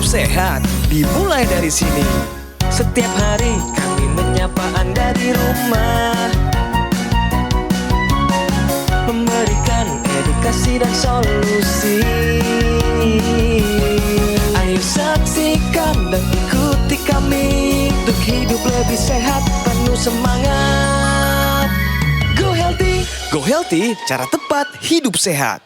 sehat dimulai dari sini. Setiap hari kami menyapa Anda di rumah, memberikan edukasi dan solusi. Ayo saksikan dan ikuti kami untuk hidup lebih sehat, penuh semangat. Go Healthy, Go Healthy, cara tepat hidup sehat.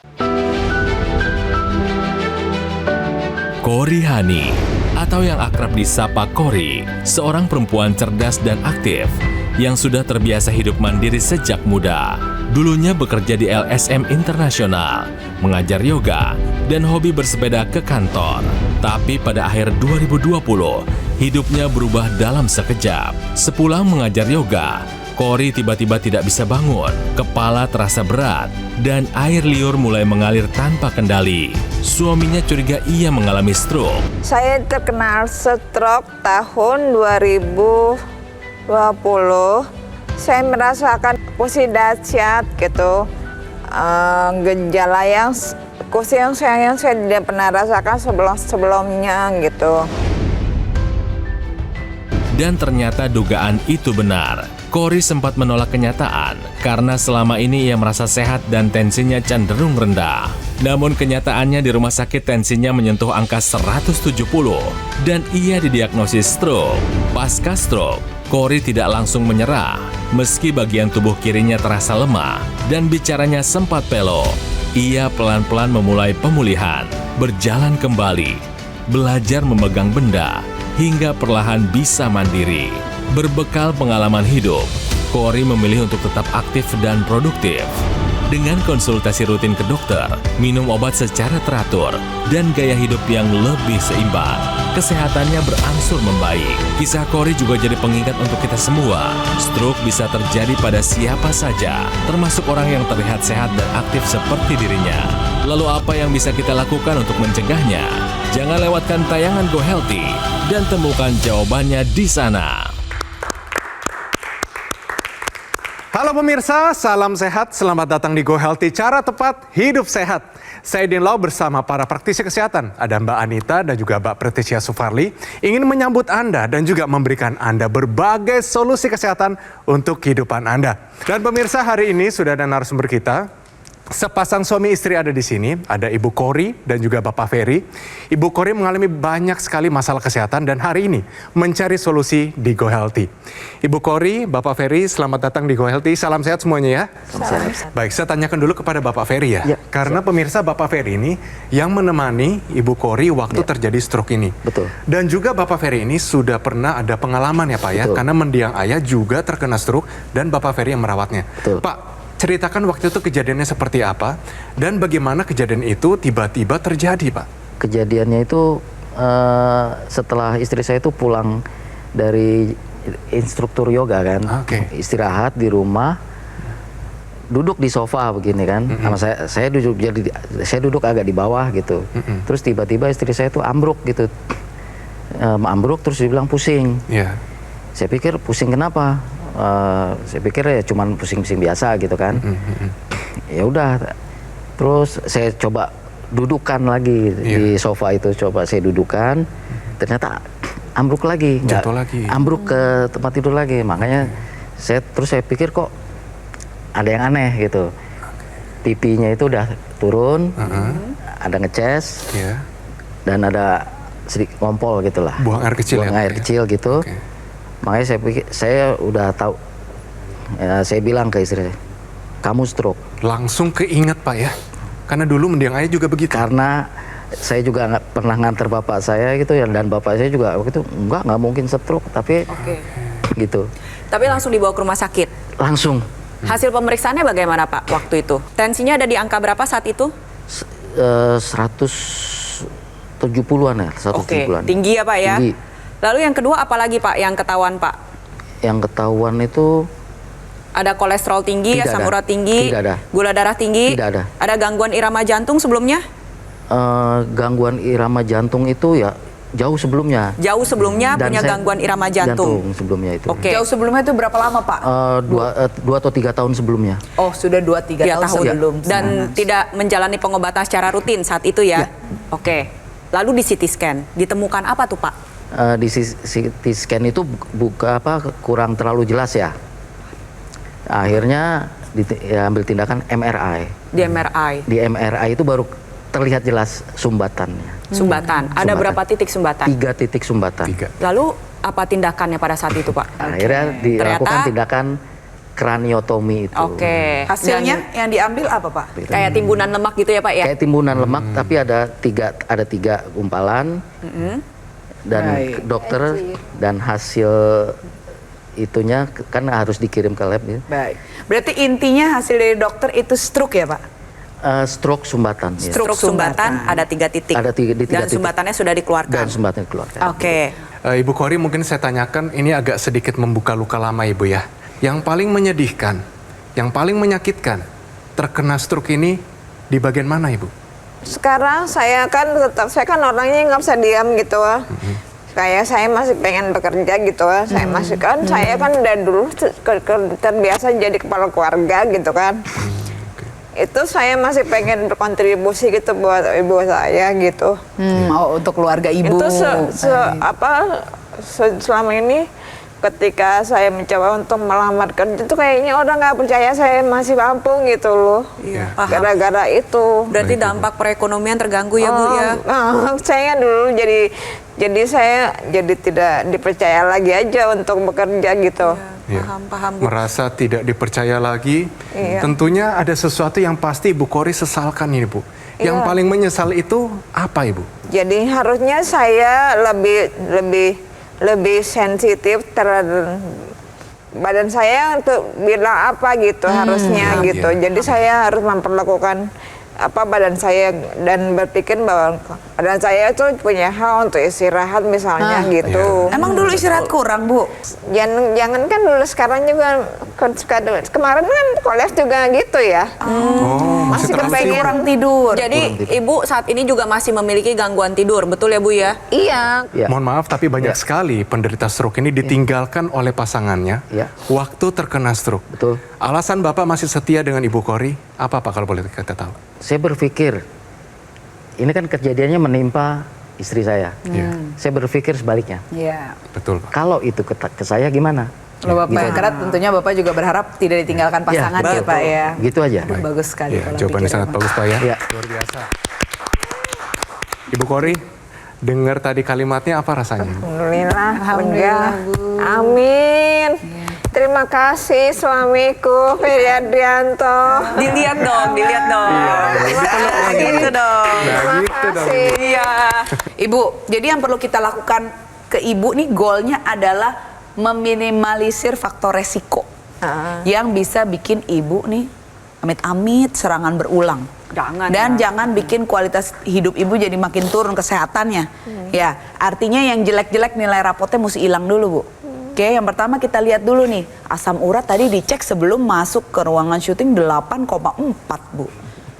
Kori Hani, atau yang akrab disapa Kori, seorang perempuan cerdas dan aktif yang sudah terbiasa hidup mandiri sejak muda. Dulunya bekerja di LSM Internasional, mengajar yoga, dan hobi bersepeda ke kantor. Tapi pada akhir 2020, hidupnya berubah dalam sekejap. Sepulang mengajar yoga, Kori tiba-tiba tidak bisa bangun, kepala terasa berat, dan air liur mulai mengalir tanpa kendali. Suaminya curiga ia mengalami stroke. Saya terkena stroke tahun 2020. Saya merasakan kursi dahsyat gitu. Gejala yang saya tidak pernah rasakan sebelumnya gitu. Dan ternyata dugaan itu benar. Kori sempat menolak kenyataan karena selama ini ia merasa sehat dan tensinya cenderung rendah. Namun kenyataannya di rumah sakit tensinya menyentuh angka 170 dan ia didiagnosis stroke. Pasca stroke, Kori tidak langsung menyerah meski bagian tubuh kirinya terasa lemah dan bicaranya sempat pelo. Ia pelan-pelan memulai pemulihan, berjalan kembali, belajar memegang benda, hingga perlahan bisa mandiri. Berbekal pengalaman hidup, Kori memilih untuk tetap aktif dan produktif. Dengan konsultasi rutin ke dokter, minum obat secara teratur, dan gaya hidup yang lebih seimbang, kesehatannya berangsur membaik. Kisah Kori juga jadi pengingat untuk kita semua. Stroke bisa terjadi pada siapa saja, termasuk orang yang terlihat sehat dan aktif seperti dirinya. Lalu apa yang bisa kita lakukan untuk mencegahnya? Jangan lewatkan tayangan Go Healthy dan temukan jawabannya di sana. Halo pemirsa, salam sehat, selamat datang di Go Healthy, cara tepat hidup sehat. Saya Din Lau bersama para praktisi kesehatan, ada Mbak Anita dan juga Mbak Preticia Sufarli, ingin menyambut Anda dan juga memberikan Anda berbagai solusi kesehatan untuk kehidupan Anda. Dan pemirsa, hari ini sudah ada narasumber kita. Sepasang suami istri ada di sini, ada Ibu Kori dan juga Bapak Ferry. Ibu Kori mengalami banyak sekali masalah kesehatan dan hari ini mencari solusi di Go Healthy. Ibu Kori, Bapak Ferry, selamat datang di Go Healthy. Salam sehat semuanya ya. Salam. Baik, saya tanyakan dulu kepada Bapak Ferry ya. Karena pemirsa Bapak Ferry ini yang menemani Ibu Kori waktu terjadi stroke ini. Betul. Dan juga Bapak Ferry ini sudah pernah ada pengalaman ya Pak ya. Betul. Karena mendiang ayah juga terkena stroke dan Bapak Ferry yang merawatnya. Betul. Pak, ceritakan waktu itu kejadiannya seperti apa dan bagaimana kejadian itu tiba-tiba terjadi, Pak? Kejadiannya itu setelah istri saya itu pulang dari instruktur yoga kan, istirahat di rumah, duduk di sofa begini kan, sama saya duduk agak di bawah gitu, terus tiba-tiba istri saya itu ambruk gitu, ambruk terus dibilang pusing. Saya pikir pusing kenapa? Saya pikir ya cuman pusing-pusing biasa gitu kan. Ya udah, terus saya coba dudukan lagi di sofa itu, coba saya dudukan, ternyata ambruk lagi, jatuh lagi, ambruk ke tempat tidur lagi. Makanya saya pikir kok ada yang aneh gitu. Pipinya itu udah turun, ada ngeces, dan ada sedikit ngompol gitulah. Buang air kecil, buang air kecil gitu. Makanya saya pikir, saya udah tahu, ya, saya bilang ke istri saya, kamu stroke. Langsung keinget Pak ya, karena dulu mendiang ayah juga begitu. Karena saya juga nggak pernah nganter bapak saya gitu ya, dan bapak saya juga waktu itu nggak mungkin stroke, tapi gitu. Tapi langsung dibawa ke rumah sakit? Langsung. Hasil pemeriksaannya bagaimana Pak waktu itu? Tensinya ada di angka berapa saat itu? 170-an ya, 170-an. Tinggi ya Pak ya? Tinggi. Lalu yang kedua apalagi Pak yang ketahuan Pak? Yang ketahuan itu ada kolesterol tinggi, asam urat tinggi, gula darah tinggi, ada gangguan irama jantung sebelumnya? Gangguan irama jantung itu ya jauh sebelumnya. Jauh sebelumnya punya gangguan irama jantung sebelumnya itu. Jauh sebelumnya itu berapa lama Pak? 2 atau 3 tahun sebelumnya. Oh sudah 2-3 tahun sebelum. Dan tidak menjalani pengobatan secara rutin saat itu ya? Lalu di CT scan, ditemukan apa tuh Pak? Di CT scan itu kurang terlalu jelas ya. Akhirnya ambil tindakan MRI. Di MRI? Di MRI itu baru terlihat jelas sumbatannya. Sumbatan. Ada berapa titik sumbatan? 3 titik sumbatan. Lalu apa tindakannya pada saat itu Pak? Akhirnya dilakukan tindakan kraniotomi itu. Oke. Hasilnya yang diambil apa Pak? Kayak timbunan lemak gitu ya Pak ya? Kayak timbunan lemak, tapi ada tiga gumpalan. Dan dokter dan hasil itunya kan harus dikirim ke lab ya. Baik. Berarti intinya hasil dari dokter itu stroke ya Pak? Stroke sumbatan. Stroke sumbatan ada 3 titik. Ada 3 titik. Dan sumbatannya sudah dikeluarkan. Dan sumbatannya dikeluarkan. Oke. Ibu Kori, mungkin saya tanyakan, ini agak sedikit membuka luka lama Ibu ya. Yang paling menyedihkan, yang paling menyakitkan, terkena stroke ini di bagian mana Ibu? Sekarang saya kan orangnya nggak bisa diam gitu. Kayak saya masih pengen bekerja gitu. Saya masih saya kan udah dulu terbiasa jadi kepala keluarga gitu kan. Itu saya masih pengen berkontribusi gitu buat ibu saya gitu. Untuk keluarga ibu. Itu selama ini ketika saya mencoba untuk melamar kerja itu kayaknya orang nggak percaya saya masih mampu gitu loh. Iya. Gara-gara itu. Berarti dampak perekonomian terganggu ya Bu ya? Saya dulu jadi saya jadi tidak dipercaya lagi aja untuk bekerja gitu. Paham Bu. Merasa tidak dipercaya lagi. Tentunya ada sesuatu yang pasti Ibu Kori sesalkan ini Bu. Yang paling menyesal itu apa Ibu? Jadi harusnya saya lebih sensitif terhadap badan saya untuk bilang apa gitu harusnya gitu. Jadi saya harus memperlakukan badan saya dan berpikir bahwa badan saya itu punya hak untuk istirahat misalnya gitu. Emang dulu istirahat kurang Bu? Jangan kan dulu, sekarang juga kemarin kan koles juga gitu ya. Masih kepengen kurang tidur. Jadi Ibu saat ini juga masih memiliki gangguan tidur, betul ya Bu ya? Iya. Mohon maaf tapi banyak sekali penderita stroke ini ditinggalkan oleh pasangannya waktu terkena stroke. Betul. Alasan Bapak masih setia dengan Ibu Kori, apa Pak kalau boleh kita tahu? Saya berpikir, ini kan kejadiannya menimpa istri saya. Saya berpikir sebaliknya. Iya. Betul Pak. Kalau itu ke saya gimana? Kalau Bapak karena tentunya Bapak juga berharap tidak ditinggalkan pasangan ya Pak ya. Gitu aja. Bagus sekali. Jawabannya sangat bagus Pak ya. Luar biasa. Ibu Kori, dengar tadi kalimatnya apa rasanya? Alhamdulillah Bu. Amin. Terima kasih suamiku Ferry Adrianto. Dilihat dong. Gitu dong. Terima kasih. Iya. Ibu, jadi yang perlu kita lakukan ke Ibu nih goalnya adalah meminimalisir faktor resiko yang bisa bikin Ibu nih amit-amit serangan berulang. Jangan bikin kualitas hidup Ibu jadi makin turun kesehatannya. Ya, artinya yang jelek-jelek nilai rapotnya mesti hilang dulu Bu. Oke, yang pertama kita lihat dulu nih, asam urat tadi dicek sebelum masuk ke ruangan syuting 8,4 Bu.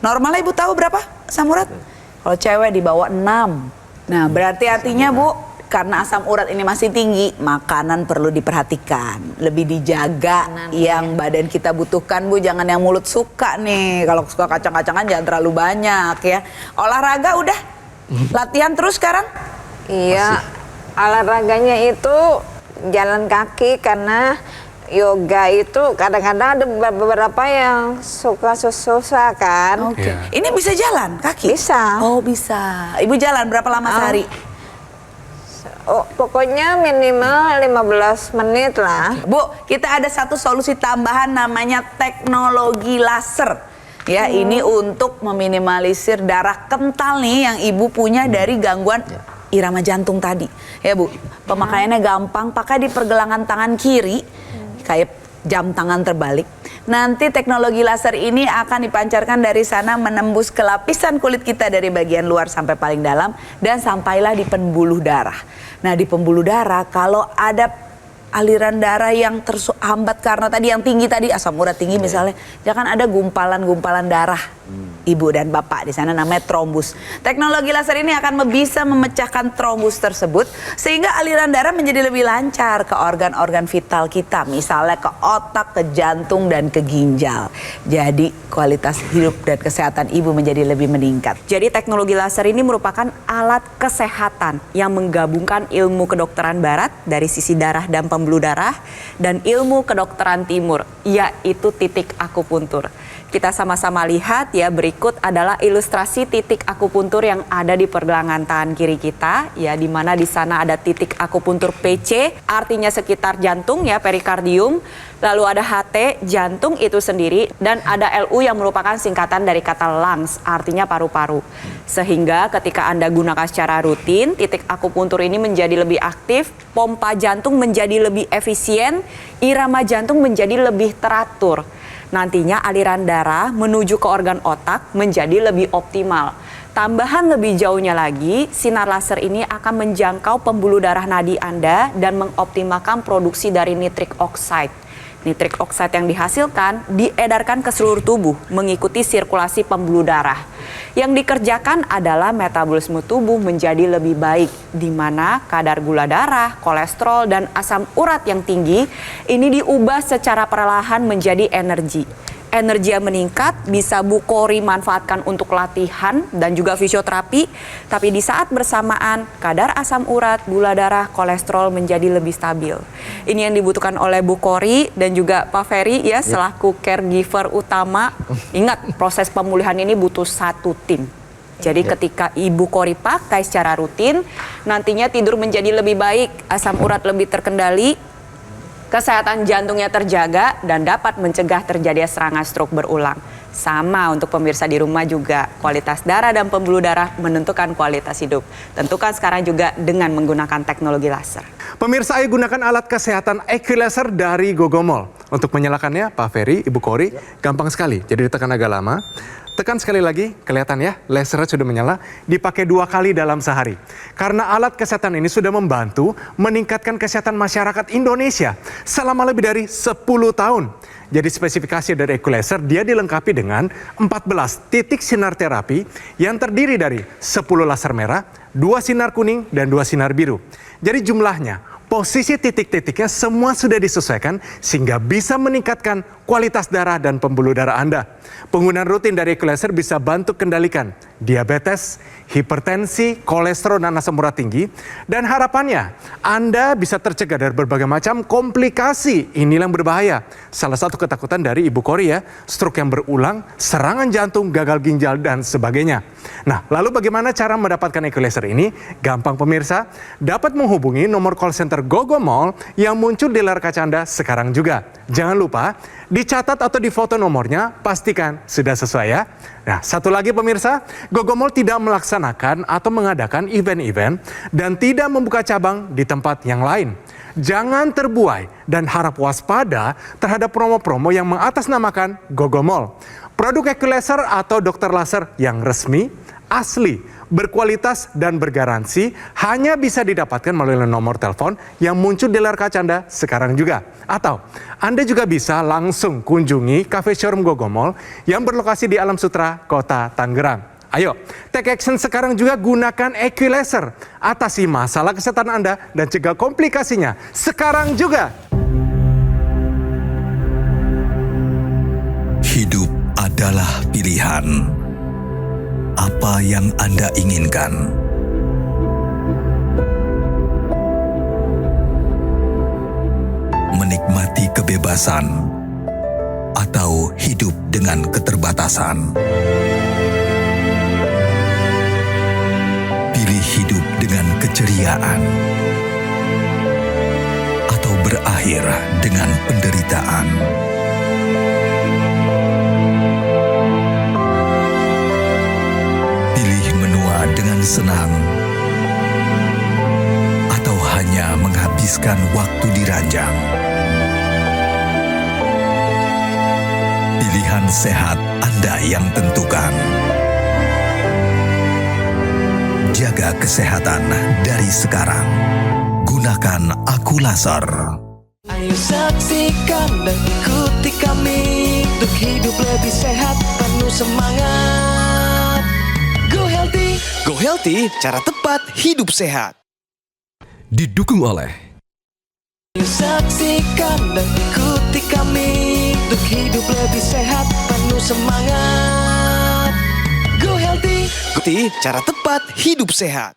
Normalnya Ibu tahu berapa asam urat? Kalau cewek di bawah 6. Nah, berarti artinya Bu, karena asam urat ini masih tinggi, makanan perlu diperhatikan, lebih dijaga yang badan kita butuhkan Bu, jangan yang mulut suka nih. Kalau suka kacang-kacangan jangan terlalu banyak ya. Olahraga udah, latihan terus sekarang? Iya, olahraganya itu jalan kaki karena yoga itu kadang-kadang ada beberapa yang suka susah kan. Oke. Ini bisa jalan kaki? Bisa. Oh bisa. Ibu jalan berapa lama sehari? Pokoknya minimal 15 menit lah. Bu, kita ada satu solusi tambahan namanya teknologi laser. Ya, ini untuk meminimalisir darah kental nih yang Ibu punya dari gangguan irama jantung tadi. Ya Bu, pemakaiannya gampang, pakai di pergelangan tangan kiri, kayak jam tangan terbalik. Nanti teknologi laser ini akan dipancarkan dari sana menembus ke lapisan kulit kita dari bagian luar sampai paling dalam dan sampailah di pembuluh darah. Nah di pembuluh darah kalau ada aliran darah yang terhambat karena tadi yang tinggi tadi asam urat tinggi misalnya, jangan ada gumpalan-gumpalan darah ibu dan bapak, di sana namanya trombus. Teknologi laser ini akan bisa memecahkan trombus tersebut sehingga aliran darah menjadi lebih lancar ke organ-organ vital kita, misalnya ke otak, ke jantung, dan ke ginjal. Jadi kualitas hidup dan kesehatan ibu menjadi lebih meningkat. Jadi teknologi laser ini merupakan alat kesehatan yang menggabungkan ilmu kedokteran barat dari sisi darah dan pembuluh darah dan ilmu kedokteran timur, yaitu titik akupuntur. Kita sama-sama lihat ya, berikut adalah ilustrasi titik akupuntur yang ada di pergelangan tangan kiri kita ya, di mana di sana ada titik akupuntur PC, artinya sekitar jantung ya, perikardium. Lalu ada HT, jantung itu sendiri, dan ada LU yang merupakan singkatan dari kata lungs, artinya paru-paru. Sehingga ketika Anda gunakan secara rutin, titik akupuntur ini menjadi lebih aktif, pompa jantung menjadi lebih efisien, irama jantung menjadi lebih teratur. Nantinya aliran darah menuju ke organ otak menjadi lebih optimal. Tambahan lebih jauhnya lagi, sinar laser ini akan menjangkau pembuluh darah nadi Anda dan mengoptimalkan produksi dari nitric oxide. Nitric oxide yang dihasilkan diedarkan ke seluruh tubuh mengikuti sirkulasi pembuluh darah. Yang dikerjakan adalah metabolisme tubuh menjadi lebih baik, di mana kadar gula darah, kolesterol, dan asam urat yang tinggi ini diubah secara perlahan menjadi energi. Energi yang meningkat bisa Bu Kori manfaatkan untuk latihan dan juga fisioterapi, tapi di saat bersamaan kadar asam urat, gula darah, kolesterol menjadi lebih stabil. Ini yang dibutuhkan oleh Bu Kori dan juga Pak Ferry ya, selaku caregiver utama. Ingat, proses pemulihan ini butuh satu tim. Jadi ketika Ibu Kori pakai secara rutin, nantinya tidur menjadi lebih baik, asam urat lebih terkendali, kesehatan jantungnya terjaga, dan dapat mencegah terjadinya serangan stroke berulang. Sama untuk pemirsa di rumah juga, kualitas darah dan pembuluh darah menentukan kualitas hidup. Tentukan sekarang juga dengan menggunakan teknologi laser. Pemirsa, ayo gunakan alat kesehatan Equilaser dari Gogomol. Untuk menyalakannya, Pak Ferry, Ibu Kori, gampang sekali. Jadi ditekan agak lama. Tekan sekali lagi, kelihatan ya, lasernya sudah menyala, dipakai 2 kali dalam sehari. Karena alat kesehatan ini sudah membantu meningkatkan kesehatan masyarakat Indonesia selama lebih dari 10 tahun. Jadi spesifikasi dari Equilaser, dia dilengkapi dengan 14 titik sinar terapi yang terdiri dari 10 laser merah, 2 sinar kuning, dan 2 sinar biru. Jadi jumlahnya, posisi titik-titiknya semua sudah disesuaikan sehingga bisa meningkatkan kualitas darah dan pembuluh darah Anda. Penggunaan rutin dari Equilaser bisa bantu kendalikan diabetes, hipertensi, kolesterol, dan asam urat tinggi. Dan harapannya Anda bisa tercegah dari berbagai macam komplikasi inilah yang berbahaya. Salah satu ketakutan dari Ibu Kori ya, stroke yang berulang, serangan jantung, gagal ginjal, dan sebagainya. Nah, lalu bagaimana cara mendapatkan Equilaser ini? Gampang pemirsa, dapat menghubungi nomor call center Gogomol yang muncul di layar kaca Anda sekarang juga. Jangan lupa, dicatat atau difoto nomornya, pastikan sudah sesuai ya. Nah, satu lagi pemirsa, Gogomol tidak melaksanakan atau mengadakan event-event dan tidak membuka cabang di tempat yang lain. Jangan terbuai dan harap waspada terhadap promo-promo yang mengatasnamakan Gogomol. Produk Equilaser atau dokter laser yang resmi, asli, berkualitas, dan bergaransi hanya bisa didapatkan melalui nomor telepon yang muncul di layar kaca Anda sekarang juga. Atau Anda juga bisa langsung kunjungi cafe showroom Gogomol yang berlokasi di Alam Sutra, Kota Tangerang. Ayo, take action sekarang juga, gunakan Equilaser. Atasi masalah kesehatan Anda dan cegah komplikasinya sekarang juga. Hidup adalah pilihan. Apa yang Anda inginkan? Menikmati kebebasan atau hidup dengan keterbatasan? Pilih hidup dengan keceriaan atau berakhir dengan penderitaan? Dengan senang atau hanya menghabiskan waktu di ranjang? Pilihan sehat Anda yang tentukan. Jaga kesehatan dari sekarang. Gunakan Aqulaser. Ayo saksikan dan ikuti kami untuk hidup lebih sehat, penuh semangat. Go Healthy, cara tepat hidup sehat. Didukung oleh Saksikan dan ikuti kami untuk hidup lebih sehat, penuh semangat. Go Healthy, cara tepat hidup sehat.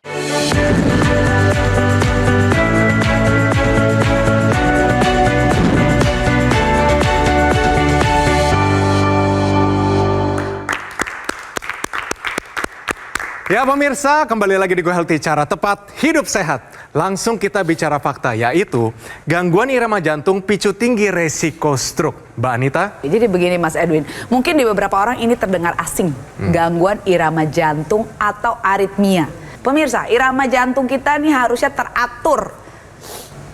Ya pemirsa, kembali lagi di Go Healthy, cara tepat hidup sehat. Langsung kita bicara fakta, yaitu gangguan irama jantung picu tinggi resiko stroke. Mbak Anita? Jadi begini Mas Edwin, mungkin di beberapa orang ini terdengar asing, gangguan irama jantung atau aritmia. Pemirsa, irama jantung kita nih harusnya teratur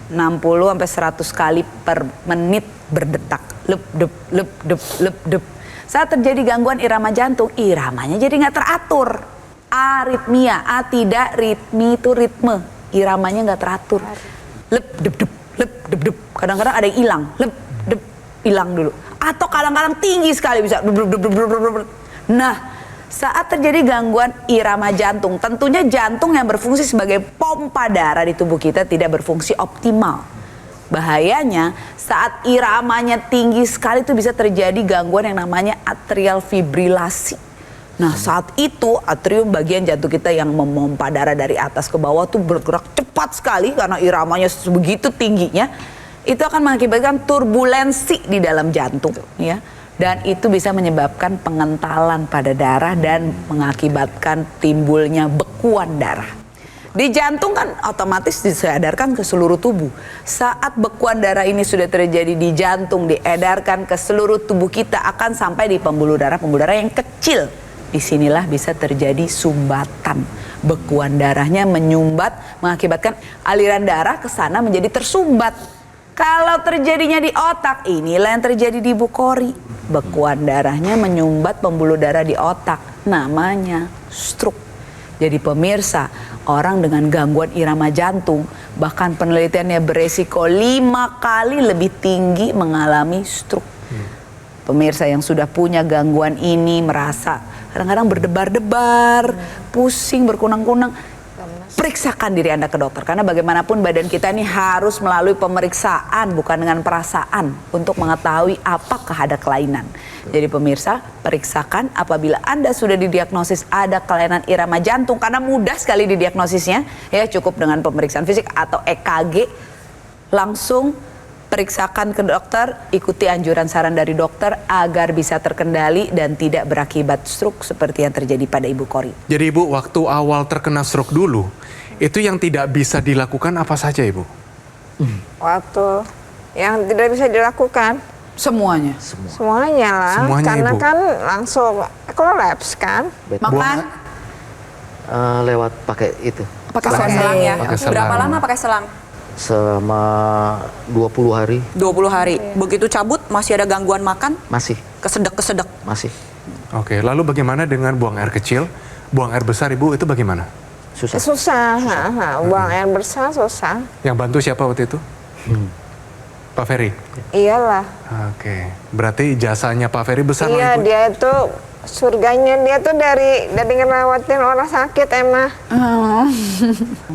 60-100 kali per menit berdetak. Lep, dep, lep, dep, lep, dep. Saat terjadi gangguan irama jantung, iramanya jadi nggak teratur. Aritmia, tidak ritmi itu ritme, iramanya nggak teratur. Lep, dep, dep, lep, dep, dep. Kadang-kadang ada yang hilang, lep, dep, hilang dulu. Atau kadang-kadang tinggi sekali bisa. Dep, dep, dep, dep, dep, dep. Nah, saat terjadi gangguan irama jantung, tentunya jantung yang berfungsi sebagai pompa darah di tubuh kita tidak berfungsi optimal. Bahayanya saat iramanya tinggi sekali itu bisa terjadi gangguan yang namanya atrial fibrilasi. Nah saat itu atrium bagian jantung kita yang memompa darah dari atas ke bawah tuh bergerak cepat sekali karena iramanya sebegitu tingginya. Itu akan mengakibatkan turbulensi di dalam jantung ya. Dan itu bisa menyebabkan pengentalan pada darah dan mengakibatkan timbulnya bekuan darah. Di jantung kan otomatis disedarkan ke seluruh tubuh. Saat bekuan darah ini sudah terjadi di jantung, diedarkan ke seluruh tubuh kita akan sampai di pembuluh darah yang kecil. Disinilah bisa terjadi sumbatan. Bekuan darahnya menyumbat mengakibatkan aliran darah ke sana menjadi tersumbat. Kalau terjadinya di otak, inilah yang terjadi di Ibu Kori. Bekuan darahnya menyumbat pembuluh darah di otak. Namanya stroke. Jadi pemirsa, orang dengan gangguan irama jantung, bahkan penelitiannya beresiko 5 kali lebih tinggi mengalami stroke. Pemirsa yang sudah punya gangguan ini merasa kadang-kadang berdebar-debar, pusing, berkunang-kunang. Periksakan diri Anda ke dokter. Karena bagaimanapun badan kita ini harus melalui pemeriksaan, bukan dengan perasaan. Untuk mengetahui apakah ada kelainan. Jadi pemirsa, periksakan apabila Anda sudah didiagnosis ada kelainan irama jantung. Karena mudah sekali didiagnosisnya. Ya cukup dengan pemeriksaan fisik atau EKG. Langsung periksakan ke dokter, ikuti anjuran saran dari dokter agar bisa terkendali dan tidak berakibat stroke seperti yang terjadi pada Ibu Kori. Jadi Ibu, waktu awal terkena stroke dulu, itu yang tidak bisa dilakukan apa saja Ibu? Waktu yang tidak bisa dilakukan Semuanya. semuanya lah, Semuanya, karena Ibu. kan langsung kolaps kan. Makan Lewat pakai itu. Pakai selang ya. Pakai selang. Berapa lama pakai selang? Selama 20 hari 20 hari. Begitu cabut masih ada gangguan makan, masih. kesedek-kesedek. Masih. Oke, lalu bagaimana dengan buang air kecil? Buang air besar Ibu itu bagaimana? Susah. Susah, buang air besar susah. Yang bantu siapa waktu itu? Pak Ferry? Iyalah. Oke, berarti jasanya Pak Ferry besar Iya, lah Ibu? dia tuh surganya dia tuh dari ngerawatin orang sakit emang.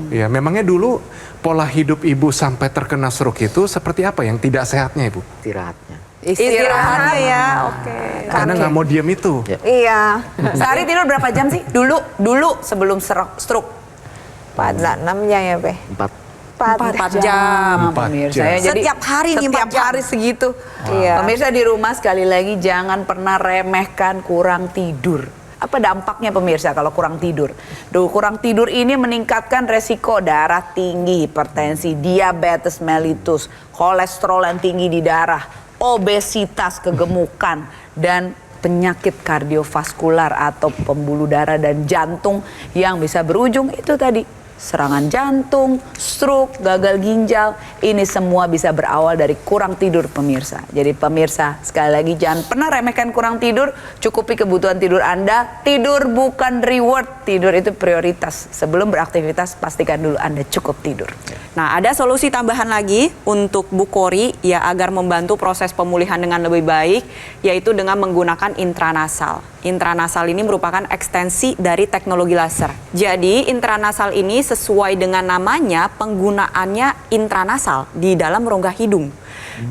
Iya, memangnya dulu pola hidup Ibu sampai terkena stroke itu seperti apa yang tidak sehatnya Ibu? Istirahatnya. Istirahat ya, oke. Karena nggak mau diam itu. Ya. Iya. Sehari tidur berapa jam sih? Dulu sebelum stroke. 4-6 jam ya, Be. 4 jam. Pemirsa jam. ya. Jadi Setiap hari nih, 4 setiap jam. hari segitu. Iya. Pemirsa di rumah sekali lagi jangan pernah remehkan kurang tidur. Apa dampaknya pemirsa kalau kurang tidur? Kurang tidur ini meningkatkan resiko darah tinggi, hipertensi, diabetes mellitus, kolesterol yang tinggi di darah, obesitas, kegemukan, dan penyakit kardiovaskular atau pembuluh darah dan jantung yang bisa berujung itu tadi serangan jantung, stroke, gagal ginjal, ini semua bisa berawal dari kurang tidur pemirsa. Jadi pemirsa, sekali lagi jangan pernah remehkan kurang tidur, cukupi kebutuhan tidur Anda. Tidur bukan reward, tidur itu prioritas. Sebelum beraktivitas, pastikan dulu Anda cukup tidur. Nah, ada solusi tambahan lagi untuk Bu Kori ya agar membantu proses pemulihan dengan lebih baik, yaitu dengan menggunakan intranasal. Intranasal ini merupakan ekstensi dari teknologi laser. Jadi intranasal ini sesuai dengan namanya, penggunaannya intranasal di dalam rongga hidung.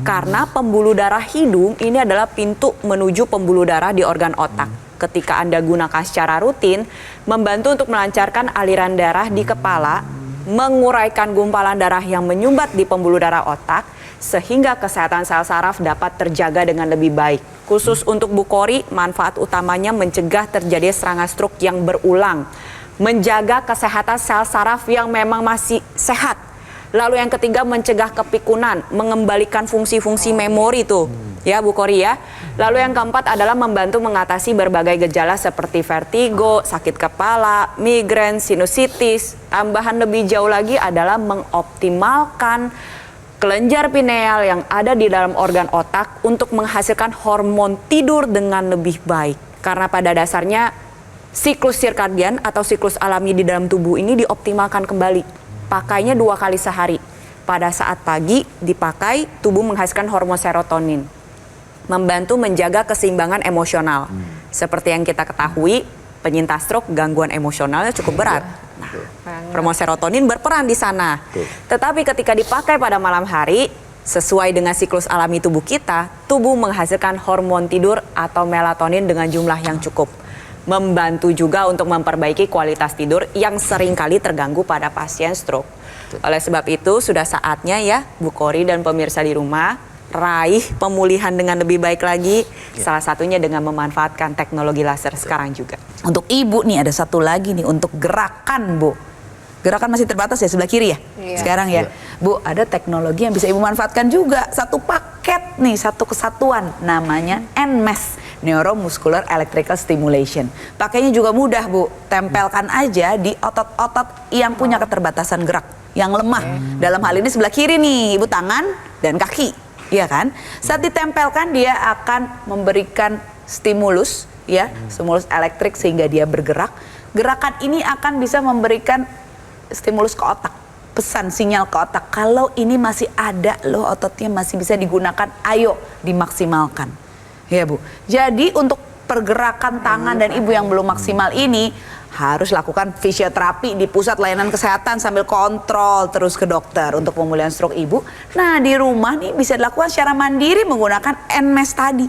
Karena pembuluh darah hidung ini adalah pintu menuju pembuluh darah di organ otak. Ketika Anda gunakan secara rutin, membantu untuk melancarkan aliran darah di kepala, menguraikan gumpalan darah yang menyumbat di pembuluh darah otak, sehingga kesehatan sel saraf dapat terjaga dengan lebih baik. Khusus untuk Bu Kori, manfaat utamanya mencegah terjadi serangan stroke yang berulang, menjaga kesehatan sel saraf yang memang masih sehat. Lalu yang ketiga, mencegah kepikunan, mengembalikan fungsi-fungsi memori tuh, ya Bu Kori ya. Lalu yang keempat adalah membantu mengatasi berbagai gejala seperti vertigo, sakit kepala, migrain, sinusitis. Tambahan lebih jauh lagi adalah mengoptimalkan kelenjar pineal yang ada di dalam organ otak untuk menghasilkan hormon tidur dengan lebih baik. Karena pada dasarnya siklus sirkadian atau siklus alami di dalam tubuh ini dioptimalkan kembali. Pakainya 2 kali sehari. Pada saat pagi dipakai, tubuh menghasilkan hormon serotonin. Membantu menjaga keseimbangan emosional. Seperti yang kita ketahui, penyintas stroke gangguan emosionalnya cukup berat. Nah, hormon serotonin berperan di sana. Tetapi ketika dipakai pada malam hari, sesuai dengan siklus alami tubuh kita, tubuh menghasilkan hormon tidur atau melatonin dengan jumlah yang cukup. Membantu juga untuk memperbaiki kualitas tidur yang seringkali terganggu pada pasien stroke. Oleh sebab itu, sudah saatnya ya Bu Kori dan pemirsa di rumah, raih pemulihan dengan lebih baik lagi. Salah satunya dengan memanfaatkan teknologi laser sekarang juga. Untuk ibu nih ada satu lagi nih untuk gerakan Bu. Gerakan masih terbatas ya sebelah kiri ya? Sekarang ya. Bu, ada teknologi yang bisa ibu manfaatkan juga. Satu paket nih, satu kesatuan. Namanya NMES, Neuromuscular Electrical Stimulation. Pakainya juga mudah Bu. Tempelkan aja di otot-otot yang punya keterbatasan gerak, yang lemah. Dalam hal ini sebelah kiri nih, ibu, tangan dan kaki. Iya kan? Saat ditempelkan dia akan memberikan stimulus ya, stimulus elektrik sehingga dia bergerak. Gerakan ini akan bisa memberikan stimulus ke otak, pesan sinyal ke otak. Kalau ini masih ada loh ototnya, masih bisa digunakan, ayo dimaksimalkan. Ya Bu. Jadi untuk pergerakan tangan dan ibu yang belum maksimal ini harus lakukan fisioterapi di pusat layanan kesehatan sambil kontrol terus ke dokter untuk pemulihan stroke ibu. Nah di rumah nih bisa dilakukan secara mandiri menggunakan NMES tadi.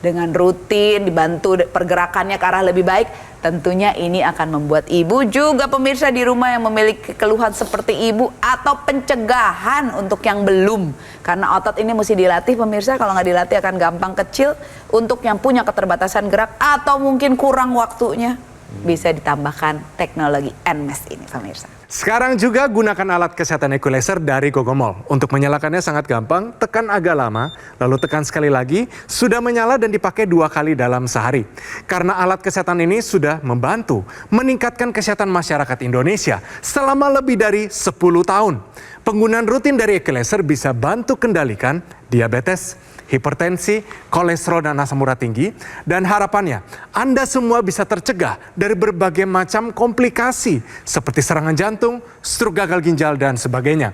Dengan rutin dibantu pergerakannya ke arah lebih baik, tentunya ini akan membuat ibu juga pemirsa di rumah yang memiliki keluhan seperti ibu atau pencegahan untuk yang belum. Karena otot ini mesti dilatih pemirsa, kalau nggak dilatih akan gampang kecil. Untuk yang punya keterbatasan gerak atau mungkin kurang waktunya, bisa ditambahkan teknologi NMES ini pemirsa. Sekarang juga gunakan alat kesehatan equalizer dari Gogomol. Untuk menyalakannya sangat gampang, tekan agak lama, lalu tekan sekali lagi, sudah menyala dan dipakai 2 kali dalam sehari. Karena alat kesehatan ini sudah membantu meningkatkan kesehatan masyarakat Indonesia selama lebih dari 10 tahun. Penggunaan rutin dari equalizer bisa bantu kendalikan diabetes, hipertensi, kolesterol dan asam urat tinggi, dan harapannya Anda semua bisa tercegah dari berbagai macam komplikasi seperti serangan jantung, stroke, gagal ginjal, dan sebagainya.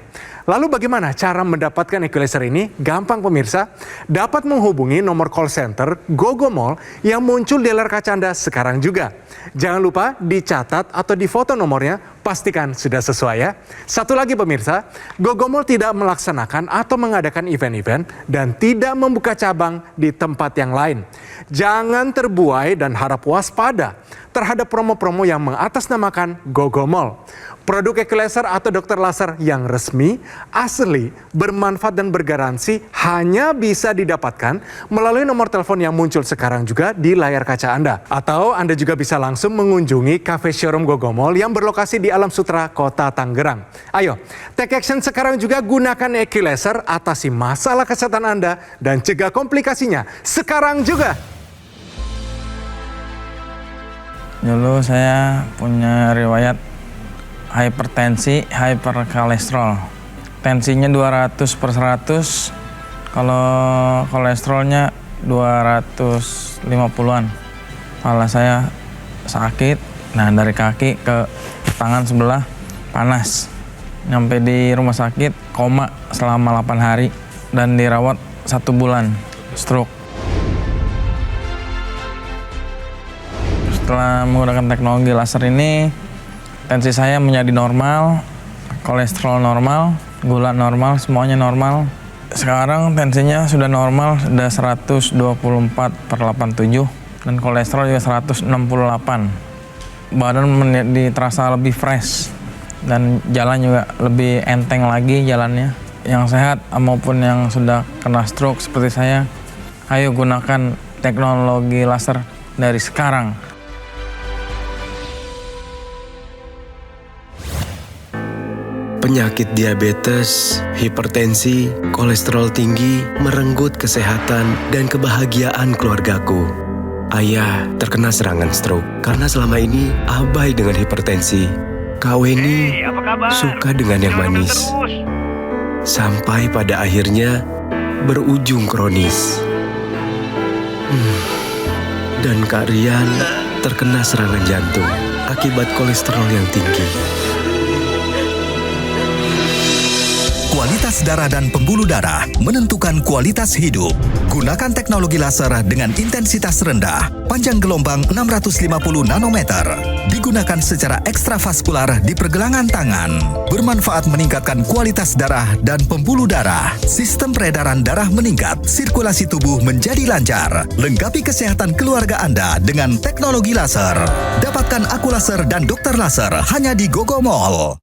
Lalu bagaimana cara mendapatkan equalizer ini? Gampang pemirsa, dapat menghubungi nomor call center Gogomol yang muncul di layar kaca Anda sekarang juga. Jangan lupa dicatat atau difoto nomornya, pastikan sudah sesuai ya. Satu lagi pemirsa, Gogomol tidak melaksanakan atau mengadakan event-event dan tidak membuka cabang di tempat yang lain. Jangan terbuai dan harap waspada terhadap promo-promo yang mengatasnamakan Gogomol. Produk equalizer atau dokter laser yang resmi, asli, bermanfaat dan bergaransi hanya bisa didapatkan melalui nomor telepon yang muncul sekarang juga di layar kaca Anda. Atau Anda juga bisa langsung mengunjungi cafe showroom Gogomol yang berlokasi di Alam Sutra, Kota Tangerang. Ayo, take action sekarang juga, gunakan equalizer, atasi masalah kesehatan Anda dan cegah komplikasinya sekarang juga. Dulu saya punya riwayat hipertensi, hiperkolesterol. Tensinya 200/100, kalau kolesterolnya 250-an. Kepala saya sakit, nah dari kaki ke tangan sebelah panas. Nyampe di rumah sakit, koma selama 8 hari dan dirawat 1 bulan, stroke. Setelah menggunakan teknologi laser ini, tensi saya menjadi normal, kolesterol normal, gula normal, semuanya normal. Sekarang tensinya sudah normal, sudah 124/87 dan kolesterol juga 168. Badan terasa lebih fresh dan jalan juga lebih enteng lagi jalannya. Yang sehat maupun yang sudah kena stroke seperti saya, ayo gunakan teknologi laser dari sekarang. Penyakit diabetes, hipertensi, kolesterol tinggi merenggut kesehatan dan kebahagiaan keluargaku. Ayah terkena serangan stroke karena selama ini abai dengan hipertensi. Kak Weni suka dengan yang manis. Sampai pada akhirnya berujung kronis. Dan Kak Rian terkena serangan jantung akibat kolesterol yang tinggi. Kualitas darah dan pembuluh darah menentukan kualitas hidup. Gunakan teknologi laser dengan intensitas rendah, panjang gelombang 650 nanometer. Digunakan secara ekstravaskular di pergelangan tangan. Bermanfaat meningkatkan kualitas darah dan pembuluh darah. Sistem peredaran darah meningkat, sirkulasi tubuh menjadi lancar. Lengkapi kesehatan keluarga Anda dengan teknologi laser. Dapatkan Aku Laser dan Dokter Laser hanya di Gogo Mall.